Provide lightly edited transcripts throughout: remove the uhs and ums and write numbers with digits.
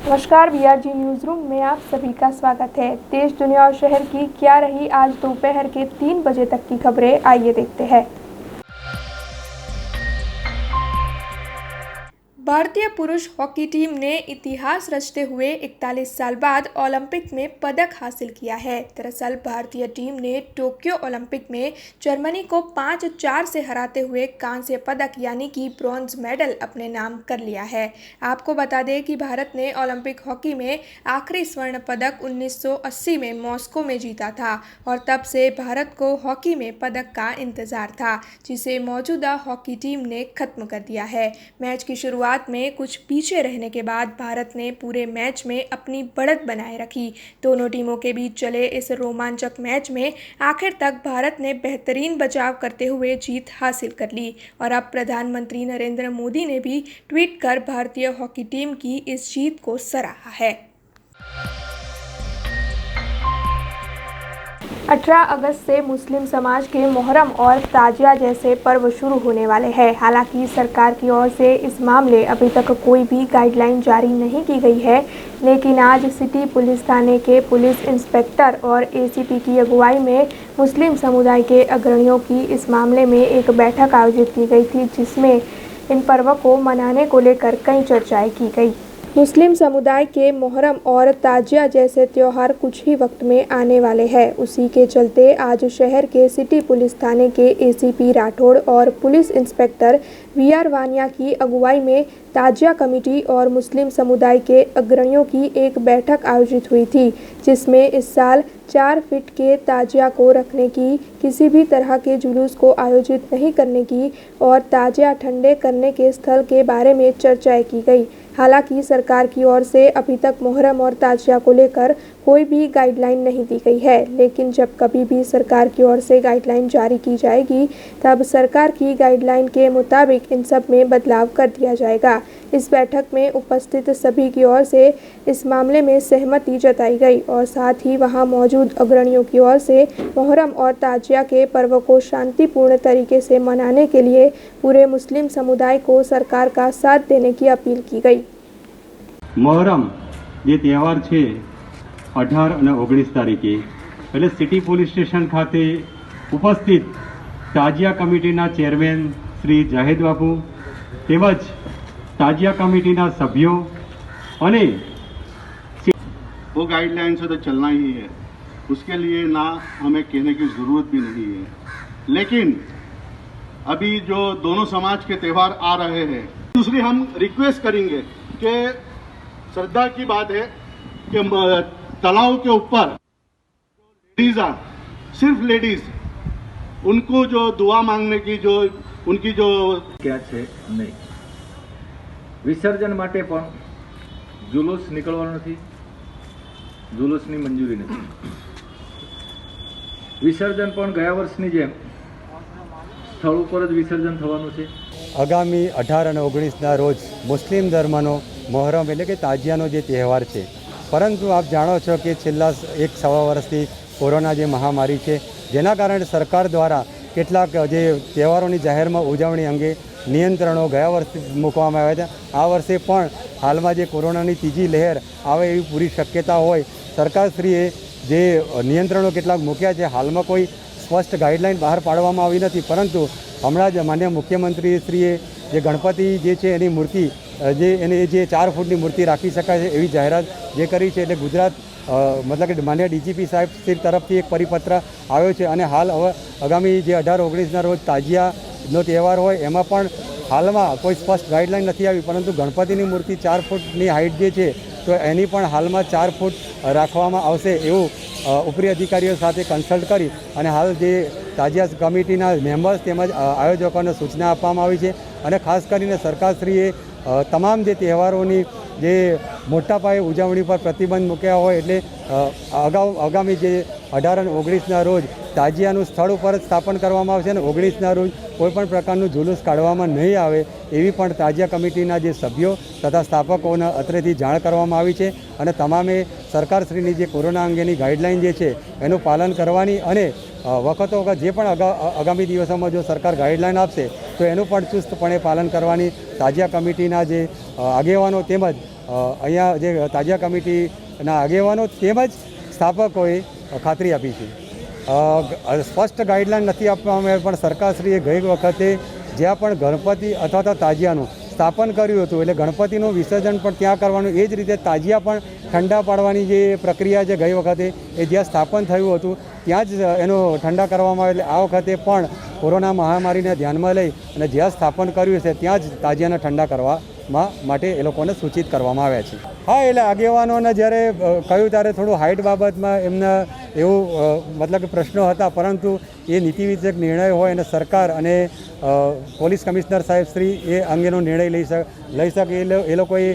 नमस्कार, BRG news room में आप सभी का स्वागत है। देश, दुनिया और शहर की क्या रही आज दोपहर के 3 बजे तक की खबरें, आइए देखते हैं। भारतीय पुरुष हॉकी टीम ने इतिहास रचते हुए 41 साल बाद ओलंपिक में पदक हासिल किया है। दरअसल भारतीय टीम ने टोक्यो ओलंपिक में जर्मनी को 5-4 से हराते हुए कांस्य पदक यानी कि ब्रॉन्ज मेडल अपने नाम कर लिया है। आपको बता दें कि भारत ने ओलंपिक हॉकी में आखिरी स्वर्ण पदक 1980 में मॉस्को में जीता था और तब से भारत को हॉकी में पदक का इंतजार था, जिसे मौजूदा हॉकी टीम ने खत्म कर दिया है। मैच की शुरुआत में कुछ पीछे रहने के बाद भारत ने पूरे मैच में अपनी बढ़त बनाए रखी। दोनों टीमों के बीच चले इस रोमांचक मैच में आखिर तक भारत ने बेहतरीन बचाव करते हुए जीत हासिल कर ली और अब प्रधानमंत्री नरेंद्र मोदी ने भी ट्वीट कर भारतीय हॉकी टीम की इस जीत को सराहा है। 18 अगस्त से मुस्लिम समाज के मोहर्रम और ताजिया जैसे पर्व शुरू होने वाले हैं। हालांकि सरकार की ओर से इस मामले अभी तक कोई भी गाइडलाइन जारी नहीं की गई है, लेकिन आज सिटी पुलिस थाने के पुलिस इंस्पेक्टर और ACP की अगुवाई में मुस्लिम समुदाय के अग्रणियों की इस मामले में एक बैठक आयोजित की गई थी, जिसमें इन पर्वों को मनाने को लेकर कई चर्चाएं की गई। मुस्लिम समुदाय के मोहर्रम और ताजिया जैसे त्यौहार कुछ ही वक्त में आने वाले हैं। उसी के चलते आज शहर के सिटी पुलिस थाने के ACP राठौड़ और पुलिस इंस्पेक्टर VR वानिया की अगुवाई में ताजिया कमेटी और मुस्लिम समुदाय के अग्रणियों की एक बैठक आयोजित हुई थी, जिसमें इस साल 4 फीट के ताजिया को रखने की, किसी भी तरह के जुलूस को आयोजित नहीं करने की और ताजिया ठंडे करने के स्थल के बारे में चर्चाएं की गई। हालांकि सरकार की ओर से अभी तक मोहर्रम और ताजिया को लेकर कोई भी गाइडलाइन नहीं दी गई है, लेकिन जब कभी भी सरकार की ओर से गाइडलाइन जारी की जाएगी, तब सरकार की गाइडलाइन के मुताबिक इन सब में बदलाव कर दिया जाएगा। इस बैठक में उपस्थित सभी की ओर से इस मामले में सहमति जताई गई और साथ ही वहां मौजूद अग्रणियों की ओर से मोहर्रम और ताजिया के पर्व को शांतिपूर्ण तरीके से मनाने के लिए पूरे मुस्लिम समुदाय को सरकार का साथ देने की अपील की गई। मोहरम જે તહેવાર છે 18 અને 19 તારીખે એટલે સિટી પોલીસ સ્ટેશન ખાતે ઉપસ્થિત તાજિયા કમિટીના ચેરમેન શ્રી જાહેદ બાપુ તેમજ તાજિયા કમિટીના સભ્યો અને वो गाइडलाइन से तो चलना ही है, उसके लिए ना हमें कहने की ज़रूरत भी नहीं है। लेकिन अभी जो दोनों समाज के त्यौहार आ रहे हैं, दूसरी हम रिक्वेस्ट करेंगे कि श्रद्धा की बात है कि तालाब के ऊपर लेडीज आ, सिर्फ लेडीज, उनको जो दुआ मांगने की जो उनकी जो क्या है नहीं, विसर्जन माटे पण जुलूस निकळવાનો નથી, जुलूसनी मंजूरी નથી। विसर्जन पण ગયા વર્ષની જેમ સ્થળ ઉપર જ વિસર્જન થવાનું છે। આગામી 18 અને 19ના રોજ મુસ્લિમ ધર્મનો મોહરમ એટલે કે તાજિયાનો જે તહેવાર છે, પરંતુ આપ જાણો છો કે છેલ્લા 1-1.25 વર્ષથી કોરોના જે મહામારી છે, જેના કારણે સરકાર દ્વારા કેટલાક જે તહેવારોની જાહેરમાં ઉજવણી અંગે નિયંત્રણો ગયા વર્ષે મૂકવામાં આવ્યા હતા। આ વર્ષે પણ હાલમાં જે કોરોનાની ત્રીજી લહેર આવે એવી પૂરી શક્યતા હોય, સરકારશ્રીએ જે નિયંત્રણો કેટલાક મૂક્યા છે, હાલમાં કોઈ સ્પષ્ટ ગાઈડલાઇન બહાર પાડવામાં આવી નથી, પરંતુ હમણાં જ માનનીય મુખ્યમંત્રીશ્રીએ જે ગણપતિ જે છે એની મૂર્તિ જે 4 ફૂટની મૂર્તિ રાખી શકાય છે એવી જાહેરાત જે કરી છે, એટલે ગુજરાત મતલબ કે માન્ય DGP સાહેબ શ્રી તરફથી એક પરિપત્ર આવ્યો છે અને હાલ હવે આગામી જે 18-19ના રોજ તાજિયાનો તહેવાર હોય એમાં પણ હાલમાં કોઈ સ્પષ્ટ ગાઈડલાઇન નથી આવી, પરંતુ ગણપતિની મૂર્તિ 4 ફૂટની હાઇટ જે છે તો એની પણ હાલમાં 4 ફૂટ રાખવામાં આવશે એવું ઉપરી અધિકારીઓ સાથે કન્સલ્ટ કરી અને હાલ જે તાજિયા કમિટીના મેમ્બર્સ તેમજ આયોજકોને સૂચના આપવામાં આવી છે અને ખાસ કરીને સરકારશ્રીએ તમામ જે તહેવારોની જે મોટા પાયે ઉજવણી પર પ્રતિબંધ મૂક્યા હોય, એટલે આગામી જે 18 અને 19ના રોજ તાજિયાનું સ્થળ ઉપર જ સ્થાપન કરવામાં આવશે અને 19ના રોજ કોઈપણ પ્રકારનું जुलूस કાઢવામાં નહીં આવે એવી પણ તાજિયા કમિટીના જે સભ્યો તથા સ્થાપકોને અત્રેથી જાણ કરવામાં આવી છે અને તમામે સરકારશ્રીની જે કોરોના અંગેની ગાઈડલાઇન જે છે એનું પાલન કરવાની અને વખતો વખત જે પણ આગામી દિવસોમાં જો સરકાર ગાઈડલાઇન આપશે તો એનું પણ ચુસ્તપણે પાલન કરવાની તાજિયા કમિટીના જે આગેવાનો તેમજ અહીંયા જે તાજિયા કમિટીના આગેવાનો તેમજ સ્થાપકોએ ખાતરી આપી છે. સ્પષ્ટ ગાઈડલાઈન નથી આપવામાં આવી, પણ સરકારશ્રીએ ગઈ વખતે જ્યાં પણ ગણપતિ અથવા તો તાજિયાનું સ્થાપન કર્યું હતું, એટલે ગણપતિનું વિસર્જન પણ ત્યાં કરવાનું, એ જ રીતે તાજિયા પણ ઠંડા પાડવાની જે પ્રક્રિયા છે ગઈ વખતે એ જ્યાં સ્થાપન થયું હતું ત્યાં જ એનો ઠંડા કરવામાં આવે. એટલે આ વખતે પણ કોરોના મહામારીને ધ્યાનમાં લઈ અને જ્યાં સ્થાપન કર્યું છે ત્યાં જ તાજિયાને ઠંડા કરવામાં માટે એ લોકોને સૂચિત કરવામાં આવ્યા છે. હા, એટલે આગેવાનોને જ્યારે કહ્યું ત્યારે થોડું હાઇટ બાબતમાં એમને એવું મતલબ કે પ્રશ્નો હતા, પરંતુ એ નીતિવિષયક નિર્ણય હોય અને સરકાર અને પોલીસ કમિશનર સાહેબ શ્રી એ અંગેનો નિર્ણય લઈ શકે એ લોકોએ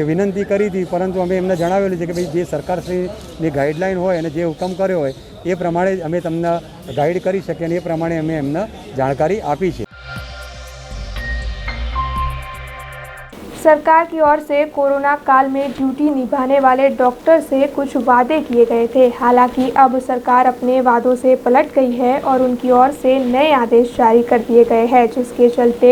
વિનંતી કરી હતી. પરંતુ અમે એમને જણાવેલું છે કે ભાઈ જે સરકારશ્રીની ગાઈડલાઈન હોય અને જે હુકમ કર્યો હોય એ પ્રમાણે જ અમે તમને ગાઈડ કરી શકીએ અને એ પ્રમાણે અમે એમને જાણકારી આપી છે. सरकार की ओर से कोरोना काल में ड्यूटी निभाने वाले डॉक्टर से कुछ वादे किए गए थे. हालांकि अब सरकार अपने वादों से पलट गई है और उनकी ओर से नए आदेश जारी कर दिए गए हैं, जिसके चलते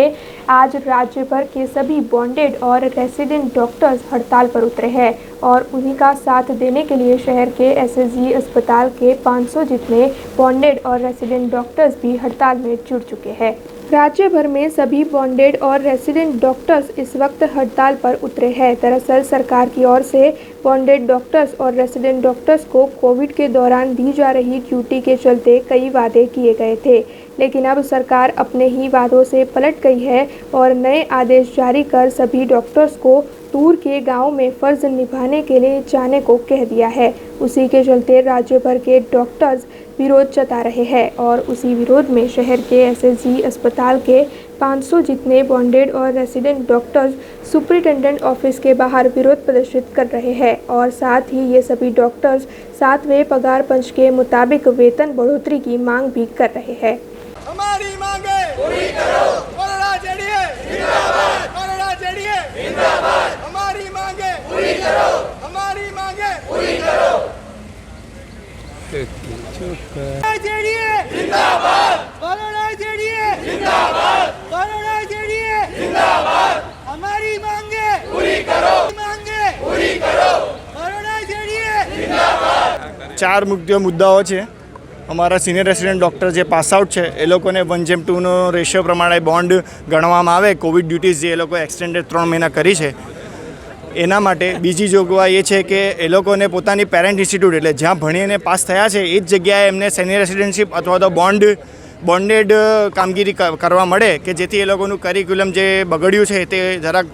आज राज्य भर के सभी बॉन्डेड और रेसिडेंट डॉक्टर्स हड़ताल पर उतरे हैं और उन्हीं का साथ देने के लिए शहर के एसएसजी अस्पताल के 500 जितने बॉन्डेड और रेसिडेंट डॉक्टर्स भी हड़ताल में जुड़ चुके हैं. राज्य भर में सभी बॉन्डेड और रेसिडेंट डॉक्टर्स इस वक्त हड़ताल पर उतरे हैं. दरअसल सरकार की ओर से बॉन्डेड डॉक्टर्स और रेसिडेंट डॉक्टर्स को कोविड के दौरान दी जा रही ड्यूटी के चलते कई वादे किए गए थे, लेकिन अब सरकार अपने ही वादों से पलट गई है और नए आदेश जारी कर सभी डॉक्टर्स को दूर के गांव में फ़र्ज निभाने के लिए जाने को कह दिया है. उसी के चलते राज्य भर के डॉक्टर्स विरोध जता रहे हैं और उसी विरोध में शहर के एसएसजी अस्पताल के 500 जितने बॉन्डेड और रेसिडेंट डॉक्टर्स सुपरिटेंडेंट ऑफिस के बाहर विरोध प्रदर्शित कर रहे हैं और साथ ही ये सभी डॉक्टर्स 7वें पगार पंच के मुताबिक वेतन बढ़ोतरी की मांग भी कर रहे हैं. हमारी मांगे पूरी करो, कोरोना जेडीए जिंदाबाद, कोरोना जेडीए जिंदाबाद. हमारी मांगे पूरी करो, हमारी मांगे पूरी करो. जेडीए जिंदाबाद, कोरोना जेडीए जिंदाबाद, कोरोना जेडीए जिंदाबाद. हमारी मांगे पूरी करो, मांगे पूरी करो, कोरोना जेडीए जिंदाबाद. 4 मुख्य मुद्दाओ છે. અમારા સિનિયર રેસિડેન્ટ ડૉક્ટર જે પાસ આઉટ છે એ લોકોને 1:2નો રેશિયો પ્રમાણે બોન્ડ ગણવામાં આવે. કોવિડ ડ્યુટીઝ જે એ લોકોએ એક્સટેન્ડેડ 3 મહિના કરી છે એના માટે. બીજી જોગવાઈ એ છે કે એ લોકોને પોતાની પેરેન્ટ ઇન્સ્ટિટ્યૂટ એટલે જ્યાં ભણીને પાસ થયા છે એ જ જગ્યાએ એમને સિનિયર રેસિડેન્ટશીપ અથવા તો બોન્ડેડ કામગીરી કરવા મળે કે જેથી એ લોકોનું કરિક્યુલમ જે બગડ્યું છે તે જરાક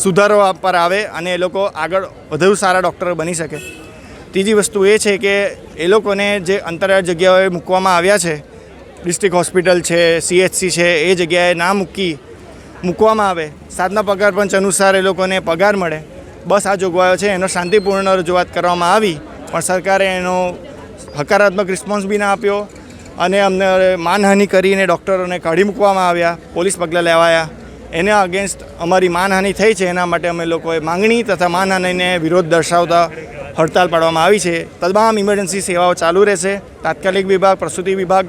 સુધારવા પર આવે અને એ લોકો આગળ વધુ સારા ડૉક્ટર બની શકે. ત્રીજી વસ્તુ એ છે કે એ લોકોને જે અંતરિયાળ જગ્યાઓએ મૂકવામાં આવ્યા છે, ડિસ્ટ્રિક્ટ હોસ્પિટલ છે, CHC છે, એ જગ્યાએ ના મૂકવામાં આવે. 7ના પગાર પંચ અનુસાર એ લોકોને પગાર મળે. બસ આ જોગવાઈઓ છે. એનો શાંતિપૂર્ણ રજૂઆત કરવામાં આવી પણ સરકારે એનો હકારાત્મક રિસ્પોન્સ બી ના આપ્યો અને અમને માનહાનિ કરીને ડૉક્ટરોને કાઢી મૂકવામાં આવ્યા, પોલીસ પગલાં લેવાયા. એના અગેન્સ્ટ અમારી માનહાનિ થઈ છે. એના માટે અમે લોકોએ માંગણી તથા માનહાનિને વિરોધ દર્શાવતા હડતાલ પાડવામાં આવી છે. તમામ ઇમરજન્સી સેવાઓ ચાલુ રહેશે. તાત્કાલિક વિભાગ, પ્રસૂતિ વિભાગ,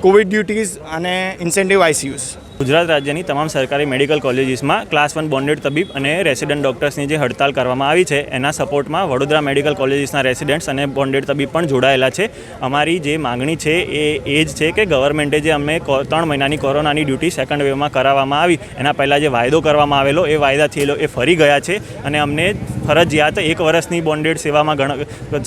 કોવિડ ડ્યુટીઝ અને ઇન્સેન્ટિવ ICUs. ગુજરાત રાજ્યની તમામ સરકારી મેડિકલ કોલેજીસમાં ક્લાસ 1 બોન્ડેડ તબીબ અને રેસિડન્ટ ડૉક્ટર્સની જે હડતાલ કરવામાં આવી છે એના સપોર્ટમાં વડોદરા મેડિકલ કોલેજીસના રેસિડન્ટ્સ અને બોન્ડેડ તબીબ પણ જોડાયેલા છે. અમારી જે માગણી છે એ જ છે કે ગવર્મેન્ટે જે અમને 3 મહિનાની કોરોનાની ડ્યુટી સેકન્ડ વેવમાં કરાવવામાં આવી એના પહેલાં જે વાયદો કરવામાં આવેલો એ વાયદાથી એ ફરી ગયા છે અને અમને ફરજિયાત 1 વર્ષની બોન્ડેડ સેવામાં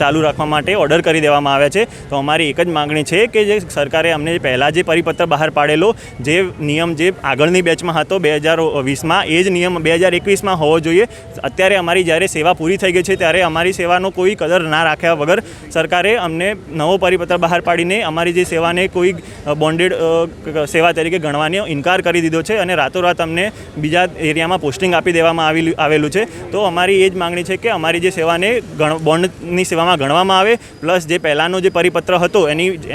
ચાલુ રાખવા માટે ઓર્ડર કરી દેવામાં આવ્યા છે. તો અમારી એક જ માગણી છે કે જે સરકારે અમને પહેલાં જે પરિપત્ર બહાર પાડેલો જે નિયમ જે આગળની બેચમાં હતો 2020માં એ જ નિયમ 2021માં હોવો જોઈએ. અત્યારે અમારી જ્યારે સેવા પૂરી થઈ ગઈ છે ત્યારે અમારી સેવાનો કોઈ કદર ના રાખ્યા વગર સરકારે અમને નવો પરિપત્ર બહાર પાડીને અમારી જે સેવાને કોઈ બોન્ડેડ સેવા તરીકે ગણવાનો ઇનકાર કરી દીધો છે અને રાતોરાત અમને બીજા એરિયામાં પોસ્ટિંગ આપી દેવામાં આવેલું છે. તો અમારી એ જ માગણી છે કે અમારી જે સેવાને બોન્ડની સેવામાં ગણવામાં આવે, પ્લસ જે પહેલાંનો જે પરિપત્ર હતો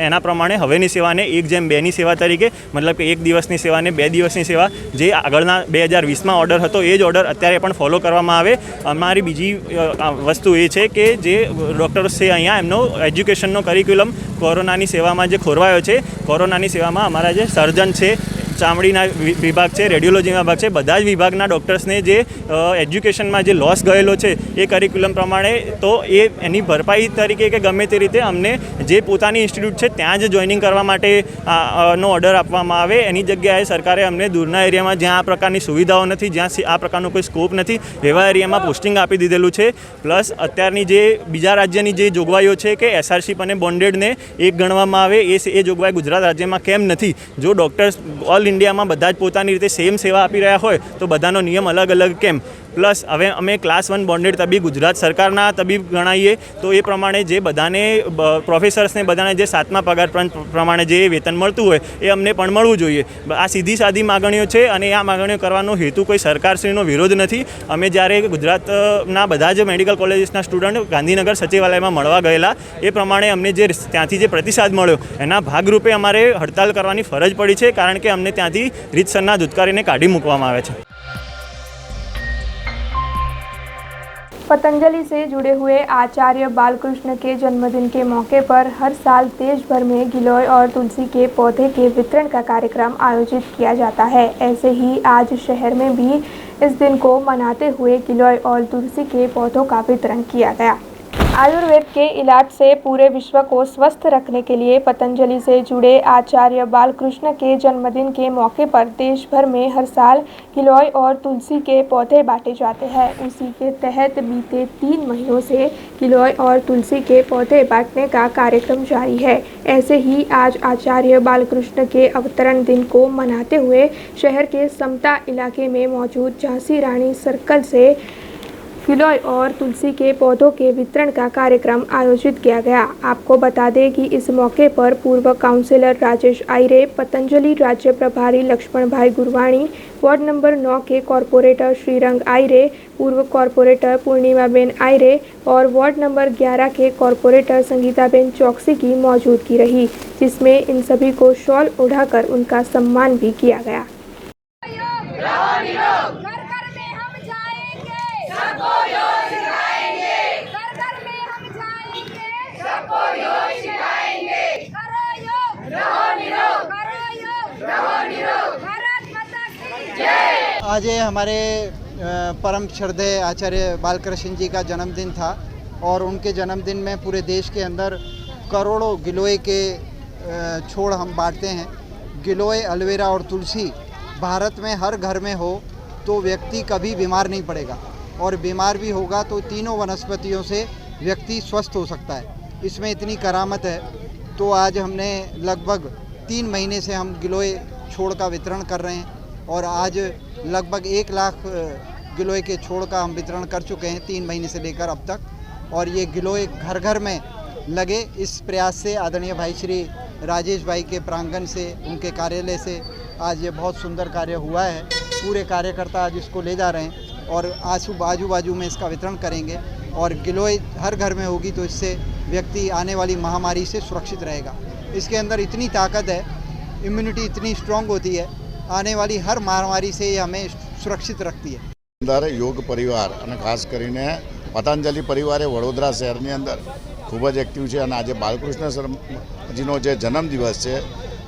એના પ્રમાણે હવેની સેવાને 1:2ની સેવા તરીકે, મતલબ કે 1 દિવસની સેવાને 2 દિવસની સેવા જે આગળના 2020માં ઓર્ડર હતો એ જ ઓર્ડર અત્યારે પણ ફોલો કરવામાં આવે. અમારી બીજી વસ્તુ એ છે કે જે ડૉક્ટર્સ છે અહીંયા એમનો એજ્યુકેશનનો કરિક્યુલમ કોરોનાની સેવામાં જે ખોરવાયો છે, કોરોનાની સેવામાં અમારા જે સર્જન છે, ચામડીના વિભાગ છે, રેડિયોલોજી વિભાગ છે, બધા જ વિભાગના ડૉક્ટર્સને જે એજ્યુકેશનમાં જે લોસ ગયેલો છે એ કરિક્યુલમ પ્રમાણે તો એની ભરપાઈ તરીકે કે ગમે તે રીતે અમને જે પોતાની ઇન્સ્ટિટ્યૂટ છે ત્યાં જ જોઈનિંગ કરવા માટે નો ઓર્ડર આપવામાં આવે. એની જગ્યાએ સરકારે અમને દૂરના એરિયામાં જ્યાં આ પ્રકારની સુવિધાઓ નથી, જ્યાં આ પ્રકારનો કોઈ સ્કોપ નથી, એવા એરિયામાં પોસ્ટિંગ આપી દીધેલું છે. પ્લસ અત્યારની જે બીજા રાજ્યની જે જોગવાઈઓ છે કે એસઆરશીપ અને બોન્ડેડને એક ગણવામાં આવે, એ જોગવાઈ ગુજરાત રાજ્યમાં કેમ નથી? જો ડૉક્ટર્સ ઓલ ઇન્ડિયામાં બધા જ પોતાની રીતે સેમ સેવા આપી રહ્યા હોય તો બધાનો નિયમ અલગ અલગ કેમ? પ્લસ હવે અમે ક્લાસ 1 બોન્ડેડ તબીબ ગુજરાત સરકારના તબીબ ગણાઈએ તો એ પ્રમાણે જે બધાને પ્રોફેસર્સને બધાને જે 7મા પગાર પ્રમાણે જે વેતન મળતું હોય એ અમને પણ મળવું જોઈએ. આ સીધી સાદી માગણીઓ છે અને આ માગણીઓ કરવાનો હેતુ કોઈ સરકારશ્રીનો વિરોધ નથી. અમે જ્યારે ગુજરાતના બધા જ મેડિકલ કોલેજીસના સ્ટુડન્ટ ગાંધીનગર સચિવાલયમાં મળવા ગયેલા, એ પ્રમાણે અમને જે ત્યાંથી જે પ્રતિસાદ મળ્યો એના ભાગરૂપે અમારે હડતાલ કરવાની ફરજ પડી છે, કારણ કે અમને ત્યાંથી રીતસરના ધુતકારીને કાઢી મૂકવામાં આવે છે. पतंजलि से जुड़े हुए आचार्य बालकृष्ण के जन्मदिन के मौके पर हर साल देश भर में गिलोय और तुलसी के पौधे के वितरण का कार्यक्रम आयोजित किया जाता है. ऐसे ही आज शहर में भी इस दिन को मनाते हुए गिलोय और तुलसी के पौधों का वितरण किया गया. आयुर्वेद के इलाज से पूरे विश्व को स्वस्थ रखने के लिए पतंजलि से जुड़े आचार्य बालकृष्ण के जन्मदिन के मौके पर देश भर में हर साल गिलोय और तुलसी के पौधे बांटे जाते हैं. उसी के तहत बीते 3 महीनों से गिलोय और तुलसी के पौधे बांटने का कार्यक्रम जारी है. ऐसे ही आज आचार्य बालकृष्ण के अवतरण दिन को मनाते हुए शहर के समता इलाके में मौजूद झांसी रानी सर्कल से गिलोय और तुलसी के पौधों के वितरण का कार्यक्रम आयोजित किया गया. आपको बता दें कि इस मौके पर पूर्व काउंसिलर राजेश आयरे, पतंजलि राज्य प्रभारी लक्ष्मण भाई गुरवाणी, वार्ड नंबर 9 के कॉरपोरेटर श्रीरंग आयरे, पूर्व कॉरपोरेटर पूर्णिमाबेन आयरे और वार्ड नंबर 11 के कॉरपोरेटर संगीताबेन चौकसी की मौजूदगी रही, जिसमें इन सभी को शॉल ओढ़ाकर उनका सम्मान भी किया गया. आज हमारे परम श्रद्धेय आचार्य बालकृष्ण जी का जन्मदिन था और उनके जन्मदिन में पूरे देश के अंदर करोड़ों गिलोय के छोड़ हम बांटते हैं. गिलोय, एलोवेरा और तुलसी भारत में हर घर में हो तो व्यक्ति कभी बीमार नहीं पड़ेगा, और बीमार भी होगा तो तीनों वनस्पतियों से व्यक्ति स्वस्थ हो सकता है. इसमें इतनी करामत है. तो आज हमने लगभग 3 महीने से हम गिलोय छोड़ का वितरण कर रहे हैं और आज लगभग 1 लाख गिलोय के छोड़ का हम वितरण कर चुके हैं 3 महीने से लेकर अब तक. और ये गिलोय घर घर में लगे, इस प्रयास से आदरणीय भाई श्री राजेश भाई के प्रांगण से, उनके कार्यालय से आज ये बहुत सुंदर कार्य हुआ है. पूरे कार्यकर्ता आज इसको ले जा रहे हैं और आजू बाजू में इसका वितरण करेंगे. और गिलोय हर घर में होगी तो इससे व्यक्ति आने वाली महामारी से सुरक्षित रहेगा. इसके अंदर इतनी ताकत है, इम्यूनिटी इतनी स्ट्रॉन्ग होती है, आने वाली हर महामारी से ये हमें सुरक्षित रखती है. अंदर योग परिवार અને ખાસ કરીને પતંજલિ પરિવારે વડોદરા શહેરની અંદર ખૂબ જ એક્ટિવ છે અને આજે બાલકૃષ્ણજીનો જે જન્મદિવસ છે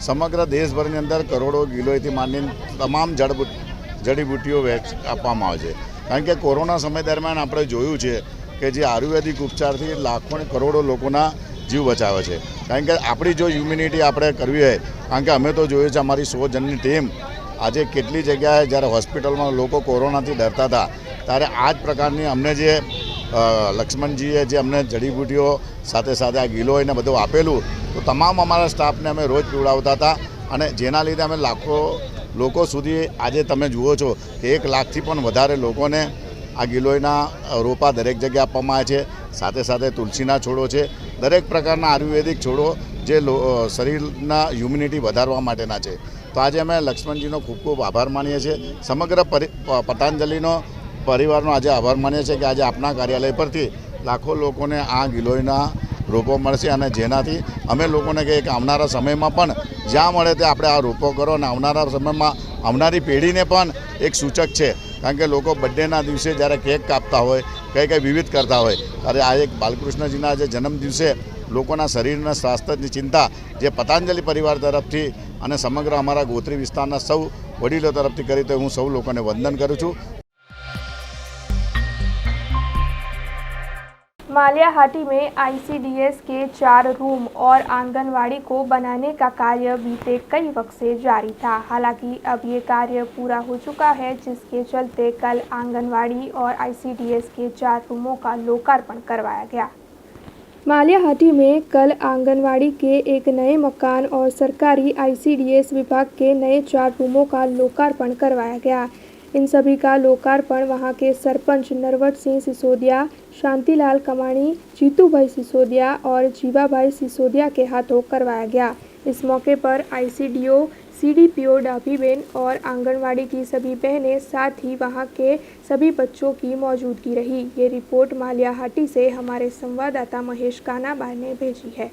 સમગ્ર દેશભરની અંદર કરોડો ગિલોયથી માંડીને તમામ જડીબુટ્ટીઓ આપવામાં આવે છે. કારણ કે કોરોના સમય દરમિયાન આપણે જોયું છે કે જે આયુર્વેદિક ઉપચારથી લાખો અને કરોડો લોકોના જીવ બચાવે છે. કારણ કે આપણી જો ઇમ્યુનિટી આપણે કરવી હોય, કારણ કે અમે તો જોયું છે અમારી 100 જણની ટીમ આજે કેટલી જગ્યાએ જ્યારે હોસ્પિટલમાં લોકો કોરોનાથી ડરતા હતા ત્યારે આ જ પ્રકારની અમને જે લક્ષ્મણજીએ જે અમને જડીબુટીઓ સાથે સાથે આ ગિલોયને બધું આપેલું, તો તમામ અમારા સ્ટાફને અમે રોજ પીવડાવતા હતા અને જેના લીધે અમે લાખો લોકો સુધી આજે તમે જુઓ છો કે 1 લાખથી પણ વધારે લોકોને આ ગિલોયના રોપા દરેક જગ્યાએ આપવામાં આવે છે. સાથે સાથે તુલસીના છોડો છે, દરેક પ્રકારના આયુર્વેદિક છોડો જે શરીરના ઇમ્યુનિટી વધારવા માટેના છે. તો આજે અમે લક્ષ્મણજીનો ખૂબ ખૂબ આભાર માનીએ છીએ. સમગ્ર પતંજલિનો પરિવારનો આજે આભાર માનીએ છીએ કે આજે આપના કાર્યાલય પરથી લાખો લોકોને આ ગિલોયના રોપો મળશે અને જેનાથી અમે લોકોને કહીએ કે આવનારા સમયમાં પણ જ્યાં મળે તે આપણે આ રોપો કરો અને આવનારા સમયમાં આવનારી પેઢીને પણ એક સૂચક છે. કારણ કે લોકો બર્થડેના દિવસે જ્યારે કેક કાપતા હોય, કંઈ વિવિધ કરતા હોય, ત્યારે આ એક બાલકૃષ્ણજીના જે જન્મ દિવસે લોકોના શરીરના સ્વાસ્થ્યની ચિંતા જે પતંજલિ પરિવાર તરફથી અને સમગ્ર અમારા ગોત્રી વિસ્તારના સૌ વડીલો તરફથી કરી તો હું સૌ લોકોને વંદન કરું છું। मालियाहाटी में आईसीडीएस के 4 रूम और आंगनवाड़ी को बनाने का कार्य बीते कई वक्त से जारी था। हालांकि अब ये कार्य पूरा हो चुका है, जिसके चलते कल आंगनवाड़ी और आईसीडीएस के 4 रूमों का लोकार्पण करवाया गया। मालियाहाटी में कल आंगनवाड़ी के एक नए मकान और सरकारी आईसीडीएस विभाग के नए 4 रूमों का लोकार्पण करवाया गया। इन सभी का लोकार्पण वहां के सरपंच नरवट सिंह सिसोदिया, शांतिलाल कमाणी, जीतू भाई सिसोदिया और जीवा भाई सिसोदिया के हाथों करवाया गया। इस मौके पर आईसीडीओ, सीडीपीओ डाभीबेन और आंगनवाड़ी की सभी बहनें, साथ ही वहां के सभी बच्चों की मौजूदगी रही। ये रिपोर्ट मालियाहाटी से हमारे संवाददाता महेश कानाबार ने भेजी है।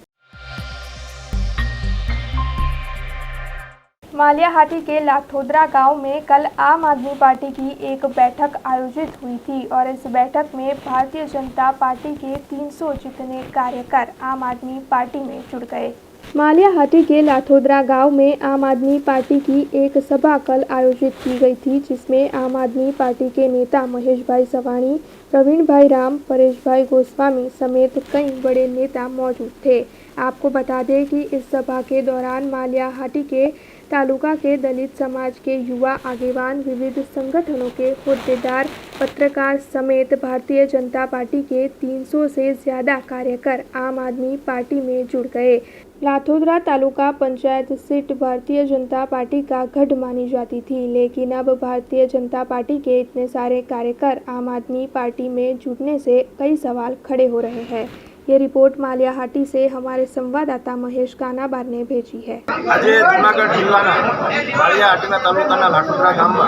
मालियाहाटी के लाठोदरा गांव में कल आम आदमी पार्टी की एक बैठक आयोजित हुई थी और इस बैठक में भारतीय जनता पार्टी के 300 जितने कार्यकर आम आदमी पार्टी में जुड़ गए। मालियाहाटी के लाठोदरा गांव में आम आदमी पार्टी की एक सभा कल आयोजित की गई थी, जिसमें आम आदमी पार्टी के नेता महेश भाई सवाणी, प्रवीण भाई राम, परेश भाई गोस्वामी समेत कई बड़े नेता मौजूद थे। आपको बता दें कि इस सभा के दौरान मालियाहाटी के तालुका के दलित समाज के युवा आगेवान, विविध संगठनों के होद्देदार, पत्रकार समेत भारतीय जनता पार्टी के 300 से ज़्यादा कार्यकर आम आदमी पार्टी में जुड़ गए। लाठोदरा तालुका पंचायत सीट भारतीय जनता पार्टी का गढ़ मानी जाती थी, लेकिन अब भारतीय जनता पार्टी के इतने सारे कार्यकर आम आदमी पार्टी में जुड़ने से कई सवाल खड़े हो रहे हैं। ये रिपोर्ट मालियाहाटी से हमारे संवाददाता महेश कानाबार ने भेजी है। आज जूनागढ़ जिला मालियाहाटी तालुका लाठोदरा गाम में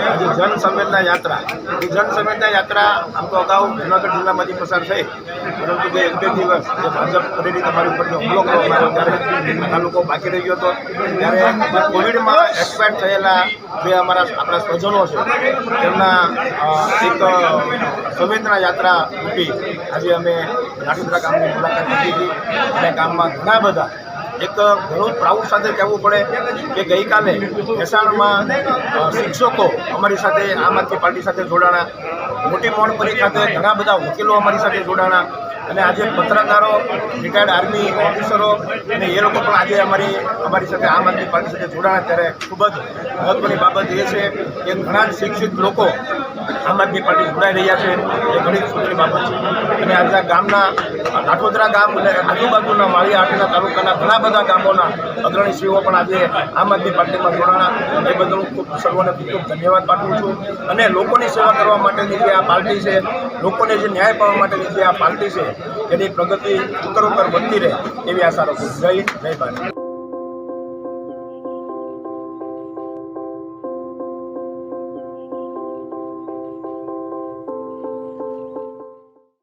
आज जन संवेदना यात्रा जन संवेदना यात्रा आम तो अगाऊ जूनागढ़ जिला में पसार थी, परंतु जे 1-2 दिवस भाजप प्रेरित अमरी पर हमलो करवामां આવ્યો ત્યારે तालुको बाकी रही गयो। तो त्यारे कोविड में एक्सपायर थयेला जे अमरा आपણા स्वजनों है તેમના एक संवेदना यात्रा रूपी आज अमे लाठोदरा गामनी मुलाकात लीधी थी અને ગામમાં ઘણા બધા एक घणું प्राउड साथे कहेवू पड़े कि गई काले મહેસાણામાં शिक्षकों अमरी साथे आम आदमी पार्टी साथे जोड़ाणा, मोटी मोहनपुरी खाते घણા બધા वकीलों अमरी साथे जोड़ाणा અને આજે પત્રકારો, રિટાયર્ડ આર્મી ઓફિસરો અને એ લોકો પણ આજે અમારી સાથે આમ આદમી પાર્ટી સાથે જોડાણા। ત્યારે ખૂબ જ મહત્ત્વની બાબત એ છે કે ઘણા શિક્ષિત લોકો આમ આદમી પાર્ટી જોડાઈ રહ્યા છે, એ ઘણી ખુશીની બાબત છે। અને આજના ગામના લાઠોદરા ગામ અને આજુબાજુના માળિયાહાટીના તાલુકાના ઘણા બધા ગામોના અગ્રણીશ્રીઓ પણ આજે આમ આદમી પાર્ટીમાં જોડાણા। એ બદલ હું ખૂબ સર્વને ખૂબ ધન્યવાદ પાઠવું છું। અને લોકોની સેવા કરવા માટેની જે આ પાર્ટી છે, લોકોને જે ન્યાય પામવા માટેની જે આ પાર્ટી છે, એની પ્રગતિ ઉત્તરોત્તર વધતી રહે એવી આશા રાખું। જય ભારત।